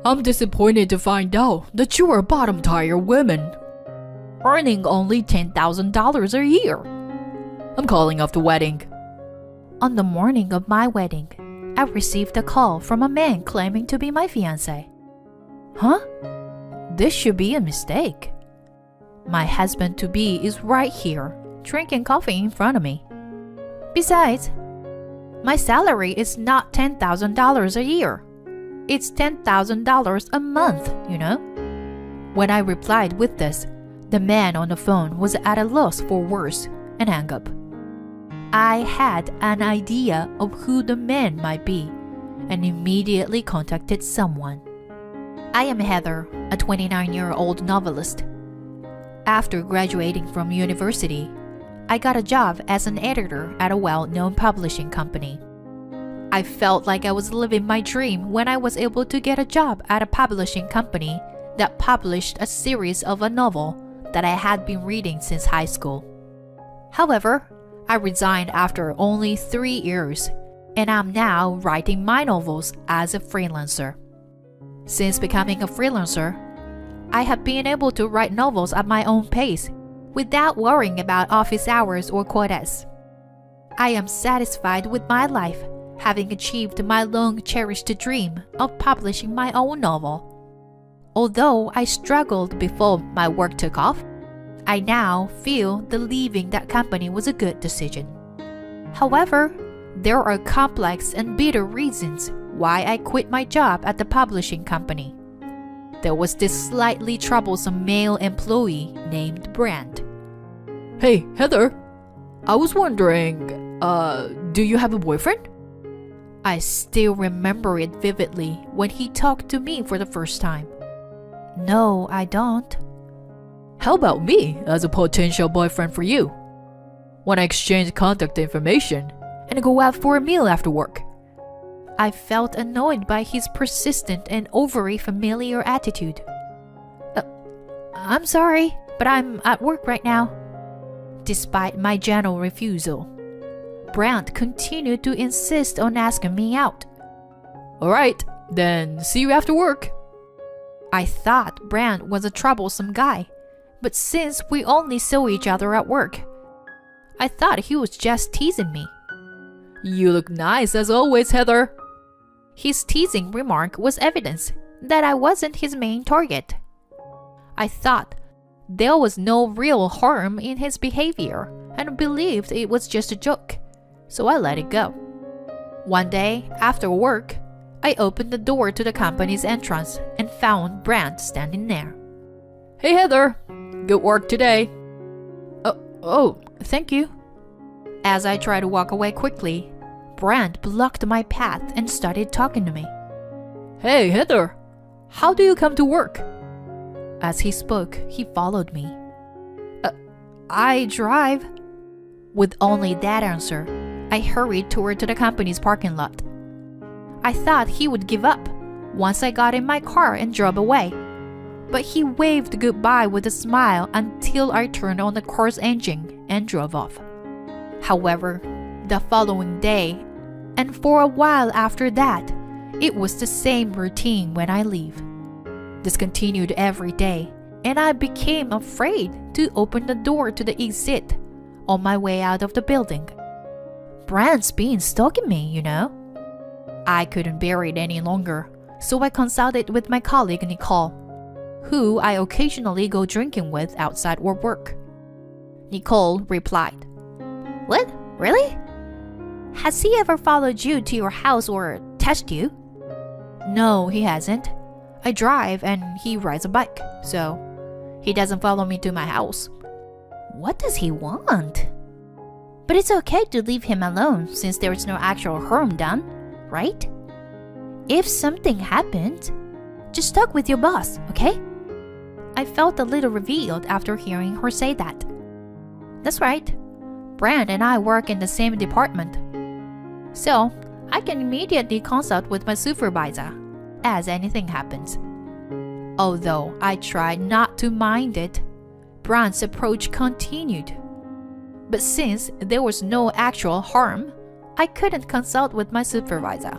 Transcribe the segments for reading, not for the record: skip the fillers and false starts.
I'm disappointed to find out that you are a bottom-tier woman, earning only $10,000 a year. I'm calling off the wedding." On the morning of my wedding, I received a call from a man claiming to be my fiancé. Huh? This should be a mistake. My husband-to-be is right here, drinking coffee in front of me. Besides, my salary is not $10,000 a year. It's $10,000 a month, you know? When I replied with this, the man on the phone was at a loss for words and hung up. I had an idea of who the man might be and immediately contacted someone. I am Heather, a 29-year-old novelist. After graduating from university, I got a job as an editor at a well-known publishing company. I felt like I was living my dream when I was able to get a job at a publishing company that published a series of a novel that I had been reading since high school. However, I resigned after only 3 years, and I'm now writing my novels as a freelancer. Since becoming a freelancer, I have been able to write novels at my own pace without worrying about office hours or quotas. I am satisfied with my life, having achieved my long-cherished dream of publishing my own novel. Although I struggled before my work took off, I now feel that leaving that company was a good decision. However, there are complex and bitter reasons why I quit my job at the publishing company. There was this slightly troublesome male employee named Brand. "Hey, Heather, I was wondering, do you have a boyfriend?" I still remember it vividly when he talked to me for the first time. No, I don't. "How about me as a potential boyfriend for you? Want to exchange contact information and go out for a meal after work?" I felt annoyed by his persistent and overly familiar attitude. I'm sorry, but I'm at work right now. Despite my gentle refusal, Brandt continued to insist on asking me out. "All right, then see you after work." I thought Brandt was a troublesome guy, but since we only saw each other at work, I thought he was just teasing me. "You look nice as always, Heather." His teasing remark was evidence that I wasn't his main target. I thought there was no real harm in his behavior and believed it was just a joke, so I let it go. One day, after work, I opened the door to the company's entrance and found Brandt standing there. "Hey, Heather, good work today." Oh, thank you. As I tried to walk away quickly, Brandt blocked my path and started talking to me. "Hey, Heather, how do you come to work?" As he spoke, he followed me. I drive. With only that answer, I hurried toward the company's parking lot. I thought he would give up once I got in my car and drove away, but he waved goodbye with a smile until I turned on the car's engine and drove off. However, the following day, and for a while after that, it was the same routine when I leave. This continued every day, and I became afraid to open the door to the exit on my way out of the building. Brandt's been stalking me, you know. I couldn't bear it any longer, so I consulted with my colleague Nicole, who I occasionally go drinking with outside or work. Nicole replied, "What? Really? Has he ever followed you to your house or touched you?" "No, he hasn't. I drive and he rides a bike, so he doesn't follow me to my house." What does he want? But it's okay to leave him alone since there is no actual harm done, right? If something happens, just talk with your boss, okay? I felt a little revealed after hearing her say that. That's right. Brand and I work in the same department, so I can immediately consult with my supervisor as anything happens. Although I tried not to mind it, Brand's approach continued. But since there was no actual harm, I couldn't consult with my supervisor.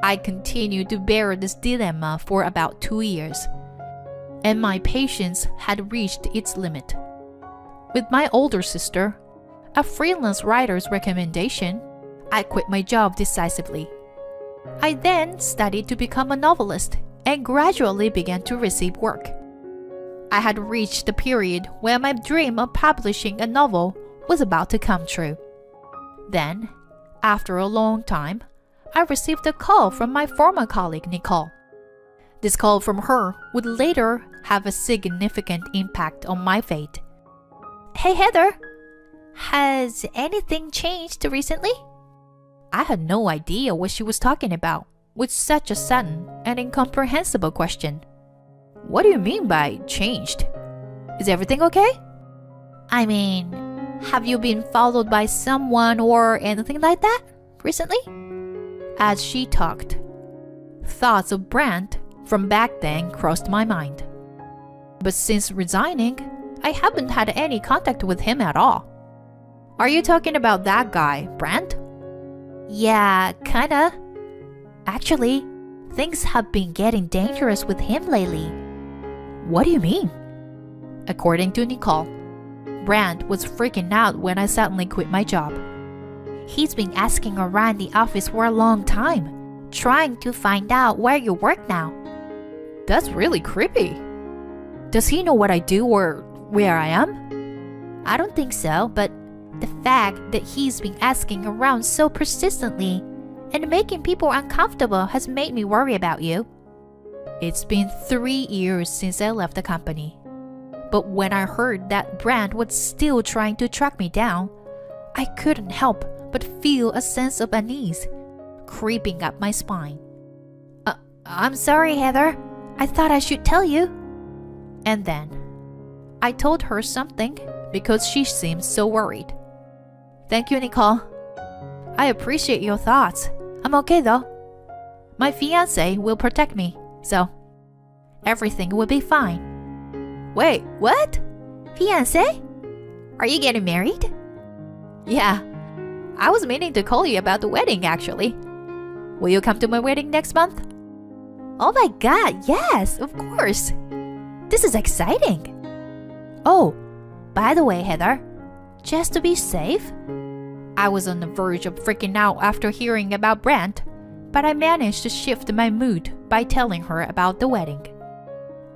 I continued to bear this dilemma for about 2 years, and my patience had reached its limit. With my older sister, a freelance writer's recommendation, I quit my job decisively. I then studied to become a novelist and gradually began to receive work. I had reached the period where my dream of publishing a novel was about to come true. Then, after a long time, I received a call from my former colleague, Nicole. This call from her would later have a significant impact on my fate. "Hey Heather, has anything changed recently?" I had no idea what she was talking about with such a sudden and incomprehensible question. "What do you mean by changed? Is everything okay?" "I mean, have you been followed by someone or anything like that recently?" As she talked, thoughts of Brent from back then crossed my mind. But since resigning, I haven't had any contact with him at all. "Are you talking about that guy, Brent?" "Yeah, kinda. Actually, things have been getting dangerous with him lately." "What do you mean?" According to Nicole, Brent was freaking out when I suddenly quit my job. "He's been asking around the office for a long time, trying to find out where you work now." "That's really creepy. Does he know what I do or where I am?" "I don't think so, but the fact that he's been asking around so persistently and making people uncomfortable has made me worry about you." It's been 3 years since I left the company. But when I heard that Brand was still trying to track me down, I couldn't help but feel a sense of unease creeping up my spine. I'm sorry, Heather. I thought I should tell you." And then I told her something because she seemed so worried. "Thank you, Nicole. I appreciate your thoughts. I'm okay though. My fiancé will protect me, so everything will be fine." "Wait, what? Fiancé? Are you getting married?" "Yeah. I was meaning to call you about the wedding actually. Will you come to my wedding next month?" "Oh my god, yes, of course. This is exciting." "Oh, by the way, Heather, just to be safe," I was on the verge of freaking out after hearing about Brent, but I managed to shift my mood by telling her about the wedding.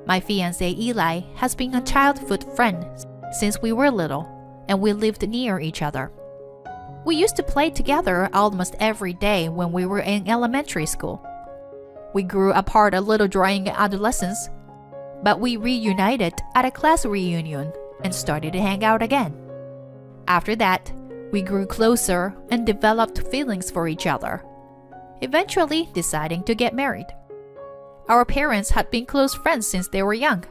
My fiancé Eli has been a childhood friend since we were little, and we lived near each other. We used to play together almost every day when we were in elementary school. We grew apart a little during adolescence, but we reunited at a class reunion and started to hang out again. After that, we grew closer and developed feelings for each other, eventually deciding to get married. Our parents had been close friends since they were young,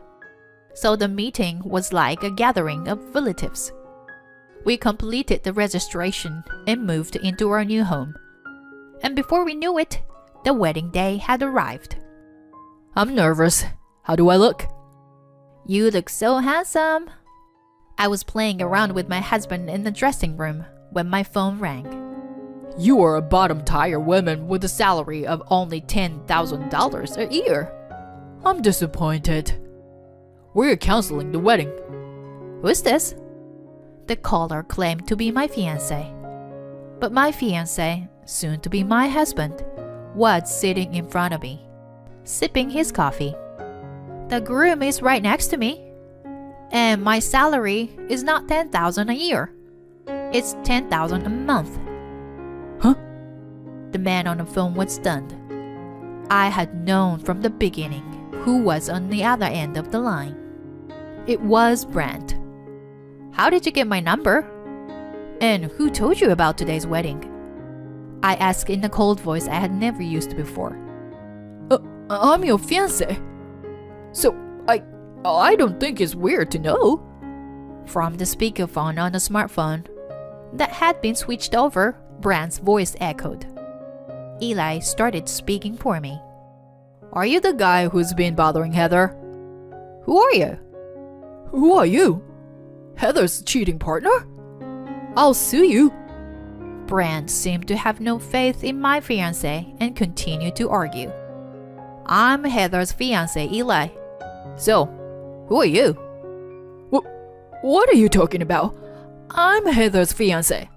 so the meeting was like a gathering of relatives. We completed the registration and moved into our new home. And before we knew it, the wedding day had arrived. "I'm nervous. How do I look?" "You look so handsome." I was playing around with my husband in the dressing room when my phone rang. "You are a bottom-tier woman with a salary of only $10,000 a year. I'm disappointed. We're canceling the wedding." "Who's this?" The caller claimed to be my fiancé. But my fiancé, soon to be my husband, was sitting in front of me, sipping his coffee. "The groom is right next to me. And my salary is not $10,000 a year. It's $10,000 a month." "Huh?" The man on the phone was stunned. I had known from the beginning who was on the other end of the line. It was Brent. "How did you get my number? And who told you about today's wedding?" I asked in a cold voice I had never used before. I'm your fiancé. So, I don't think it's weird to know." From the speakerphone on the smartphone that had been switched over, Brand's voice echoed. Eli started speaking for me. "Are you the guy who's been bothering Heather?" "Who are you?" "Who are you? Heather's cheating partner? I'll sue you." Brand seemed to have no faith in my fiancé and continued to argue. I'm Heather's fiancé, Eli. So, who are you? What are you talking about? I'm Heather's fiancé.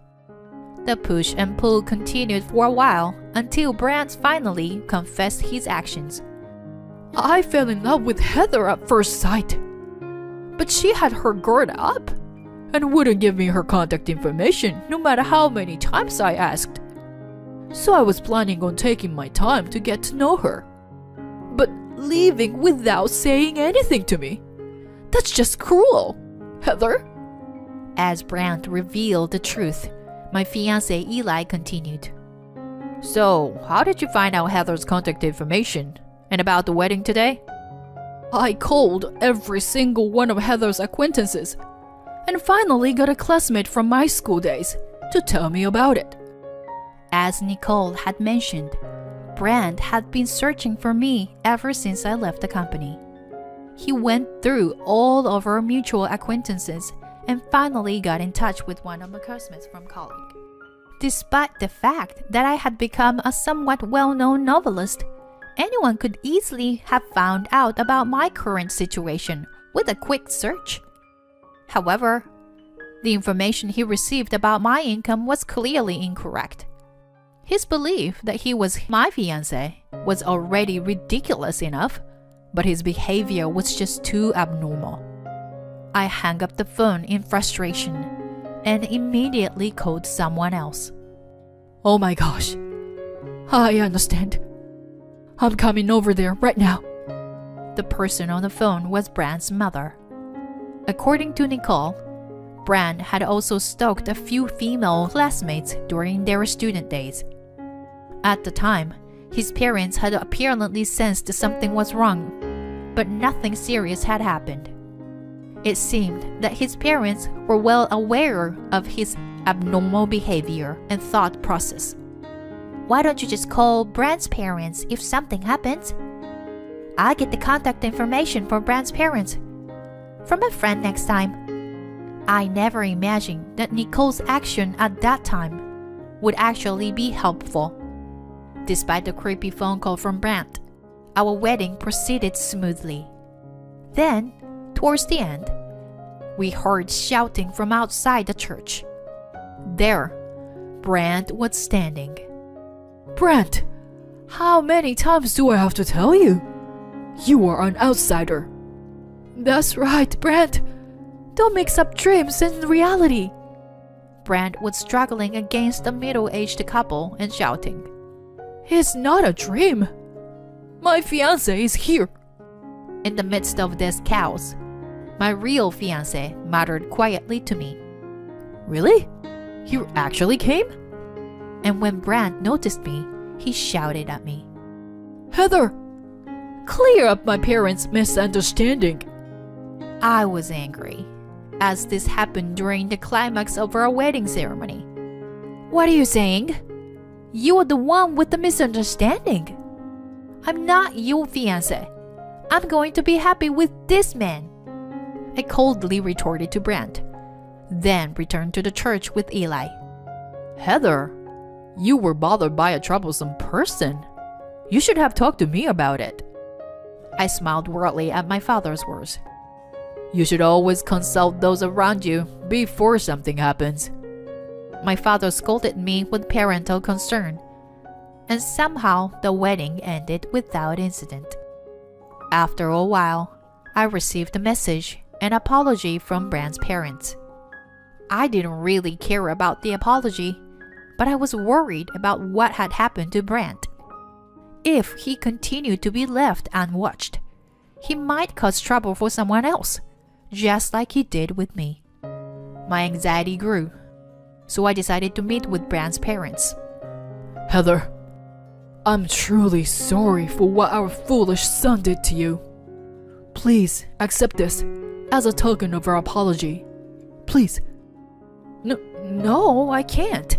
The push and pull continued for a while until Brand finally confessed his actions. I fell in love with Heather at first sight. But she had her guard up and wouldn't give me her contact information no matter how many times I asked. So I was planning on taking my time to get to know her. But leaving without saying anything to me, that's just cruel, Heather. As Brand revealed the truth, my fiancé Eli continued. So, how did you find out Heather's contact information? And about the wedding today? I called every single one of Heather's acquaintances and finally got a classmate from my school days to tell me about it. As Nicole had mentioned, Brand had been searching for me ever since I left the company. He went through all of our mutual acquaintances and finally got in touch with one of my classmates from college. Despite the fact that I had become a somewhat well-known novelist, anyone could easily have found out about my current situation with a quick search. However, the information he received about my income was clearly incorrect. His belief that he was my fiancé was already ridiculous enough, but his behavior was just too abnormal. I hung up the phone in frustration and immediately called someone else. Oh my gosh, I understand. I'm coming over there right now. The person on the phone was Brand's mother. According to Nicole, Brand had also stalked a few female classmates during their student days. At the time, his parents had apparently sensed something was wrong, but nothing serious had happened. It seemed that his parents were well aware of his abnormal behavior and thought process. Why don't you just call Brand's parents if something happens? I'll get the contact information for Brand's parents from a friend next time. I never imagined that Nicole's action at that time would actually be helpful. Despite the creepy phone call from Brand, our wedding proceeded smoothly. Then, towards the end, we heard shouting from outside the church. There, Brand was standing. Brand, how many times do I have to tell you? You are an outsider. That's right, Brand. Don't mix up dreams and reality. Brand was struggling against a middle-aged couple and shouting. It's not a dream. My fiancé is here. In the midst of this chaos, my real fiancé muttered quietly to me. Really? You actually came? And when Brand noticed me, he shouted at me. Heather, clear up my parents' misunderstanding. I was angry, as this happened during the climax of our wedding ceremony. What are you saying? You are the one with the misunderstanding. I'm not your fiancé. I'm going to be happy with this man, I coldly retorted to Brand, then returned to the church with Eli. Heather, you were bothered by a troublesome person. You should have talked to me about it. I smiled broadly at my father's words. You should always consult those around you before something happens. My father scolded me with parental concern, and somehow the wedding ended without incident. After a while, I received a message, an apology from Brand's parents. I didn't really care about the apology, but I was worried about what had happened to Brand. If he continued to be left unwatched, he might cause trouble for someone else, just like he did with me. My anxiety grew, so I decided to meet with Brand's parents. Heather, I'm truly sorry for what our foolish son did to you. Please accept this as a token of our apology. Please. No, I can't.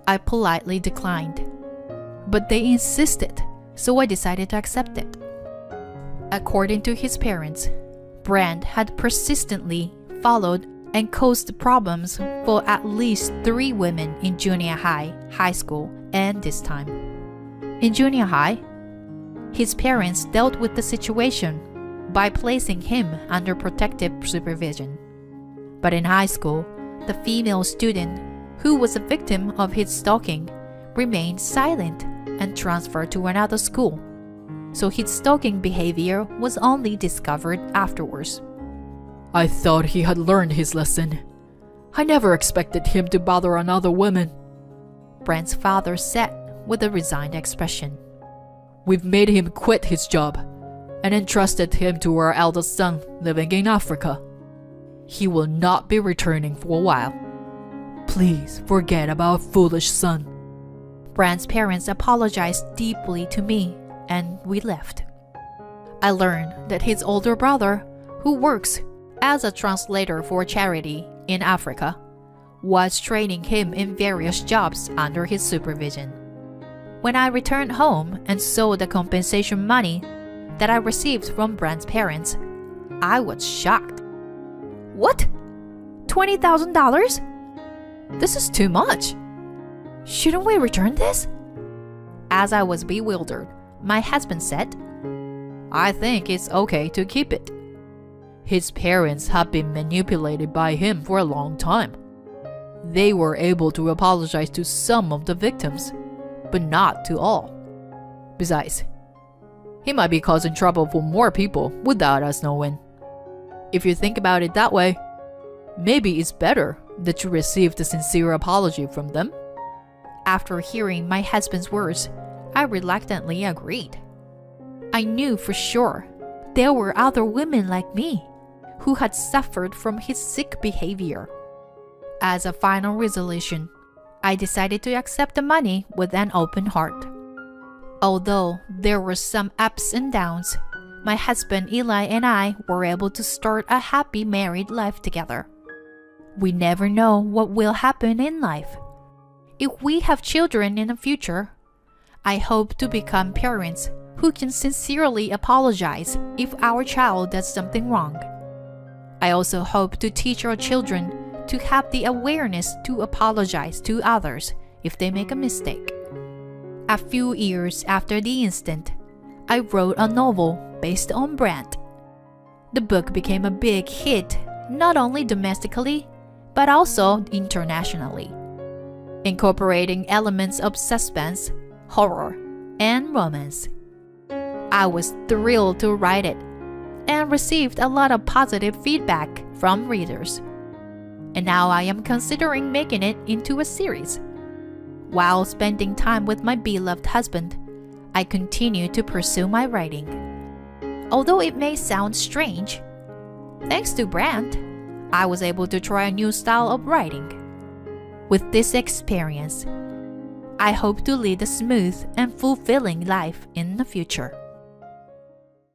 I politely declined, but they insisted, so I decided to accept it. According to his parents, Brand had persistently followed and caused problems for at least 3 women in junior high, high school, and this time. In junior high, his parents dealt with the situation by placing him under protective supervision. But in high school, the female student who was a victim of his stalking remained silent and transferred to another school. So his stalking behavior was only discovered afterwards. I thought he had learned his lesson. I never expected him to bother another woman, Brent's father said with a resigned expression. We've made him quit his job and entrusted him to our eldest son living in Africa. He will not be returning for a while. Please forget about our foolish son. Brent's parents apologized deeply to me and we left. I learned that his older brother, who works as a translator for a charity in Africa, was training him in various jobs under his supervision. When I returned home and saw the compensation money that I received from Brent's parents, I was shocked. What? $20,000? This is too much. Shouldn't we return this? As I was bewildered, my husband said, I think it's okay to keep it. His parents have been manipulated by him for a long time. They were able to apologize to some of the victims, but not to all. Besides, he might be causing trouble for more people without us knowing. If you think about it that way, maybe it's better that you receive the sincere apology from them. After hearing my husband's words, I reluctantly agreed. I knew for sure there were other women like me who had suffered from his sick behavior. As a final resolution, I decided to accept the money with an open heart. Although there were some ups and downs, my husband Eli and I were able to start a happy married life together. We never know what will happen in life. If we have children in the future, I hope to become parents who can sincerely apologize if our child does something wrong. I also hope to teach our children to have the awareness to apologize to others if they make a mistake. A few years after the incident, I wrote a novel based on Brent. The book became a big hit, not only domestically, but also internationally, incorporating elements of suspense, horror, and romance. I was thrilled to write it and received a lot of positive feedback from readers. And now I am considering making it into a series. While spending time with my beloved husband, I continue to pursue my writing. Although it may sound strange, thanks to Brent, I was able to try a new style of writing. With this experience, I hope to lead a smooth and fulfilling life in the future.